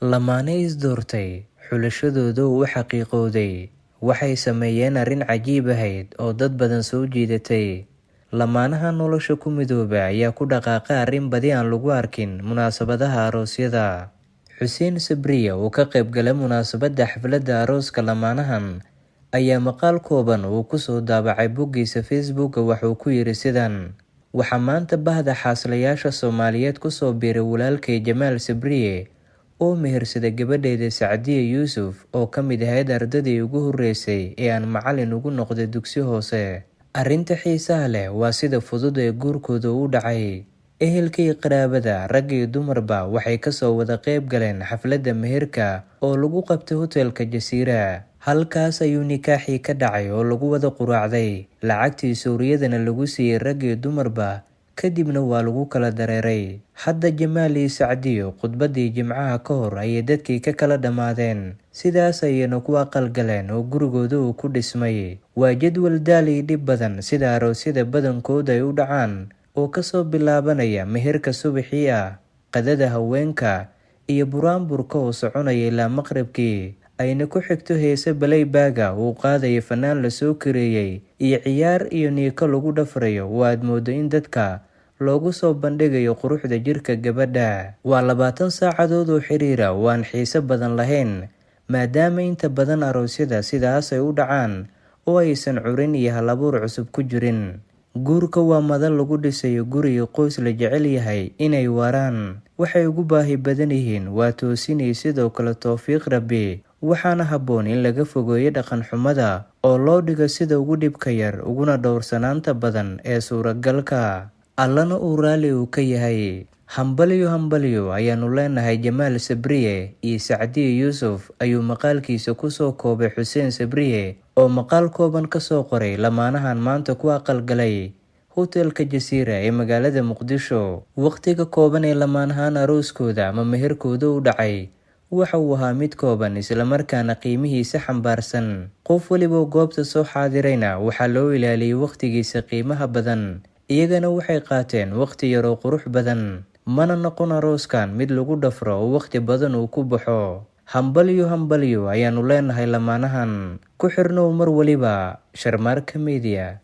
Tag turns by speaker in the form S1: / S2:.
S1: Lamaane isdoortay, xulashadoodu u xaqiiqowday. Waxay sameeyeen arrin cajiib ahayd oo dad badan soo jiidatay. Lamaanaha nolosha ku midooba ayaa ku dhaqaaqa arrin badi aan lagu arkin munaasabadaha aroosyada. Xuseen Sabriye oo ka qayb galay munaasabadda xafladda arooska lamaanahan ayaa maqaal kooban uu ku soo daabacay boggiisa Facebook wuxuu ku yiri sidan: waxaa maanta bahda xaaslayaasha Soomaaliyeed ku soo biiray walaalkay Jamaal Sabriye oo mehersaday gabadheeda Sacdiye Yuusuf oo ka mid ahayd ardadii ugu horreysay ee aan macallin ugu noqday dugsi hoose. Arrinta xiisaha leh waa sida fudud ee guurkooda u dhacay. Ehelka iyo qaraabada, rag iyo dumarba waxay ka soo wada qayb galeen xafladda meherka oo lagu qabtay hotelka Jasiira. Halkaas ayuu nikaaxii ka dhacay oo lagu wada quraacday, lacagtii suuriyadana lagu siiyey rag iyo dumarba, kadibna waa lagu kala dareeray. Hadda Jamaal iyo Sacdiyo khudbaddii Jimcaha ka hor ayay dadkii ka kala dhammaadeen, sidaas ayayna ku aqal galeen oo gurigooda uu ku dhismay. Waa jadwal daal iyo dhib badan sida aroosyada badankooda ay u dhacaan, oo kasoo bilaabanaya meherka subaxii ah, qadada haweenka, iyo buraanburka oo soconaya ilaa maqribkii, ayna ku xigto heese balaybaga uu qaadayo fanaan la soo kareeyay, iyo ciyaar iyo niiko lagu dhafrayo oo aad moodo in dadka loogu soo bandhigayo quruxda jirka gabadha. Waa 20 saacadood oo xiriira oo aan xiise badan lahayn, maadaama inta badan aroosyada sidaas ay u dhacaan oo aysan curin iyo hal-abuur cusub ku jirin. Guurka waa madal lagu dhisayo guri iyo qoys la jecel yahay inay waaraan. Waxay ugu baahi badan yihiin waa toosin iyo sidoo kale tawfiiq Rabbi, waxaana habboon in laga fogeeyo dhaqan xumada oo loo dhigo sida ugu dhibka yar uguna dhowrsanaanta badan ee suuragalka, allana uu raalli uu ka yahay. Hambalyo ayaanu leenahay Jamaal Sabriye iyo Sacdiye Yuusuf, ayuu maqaalkiisa ku soo koobay Xuseen Sabriye oo maqaal kooban ka soo qoray lamaanahan maanta ku aqal galay hotelka Jasiira ee magaalada Muqdisho. Waqtiga kooban ee lamaanahan arooskooda ama meherkooda u dhacay waxa uu ahaa mid kooban isla markaana qiimihiisa xambaarsan. Qof waliba goobta soo xaadirayna waxaa loo ilaaliyay waqtigiisa qiimaha badan, iyagana waxay qaateen waqti yar oo qurux badan. Mana noqon arooskan mid lagu dhafro oo waqti badan uu ku baxo. Hambalyo ayaanu leenahay lamaanahan. Ku xirnow mar waliba Sharmarka Media.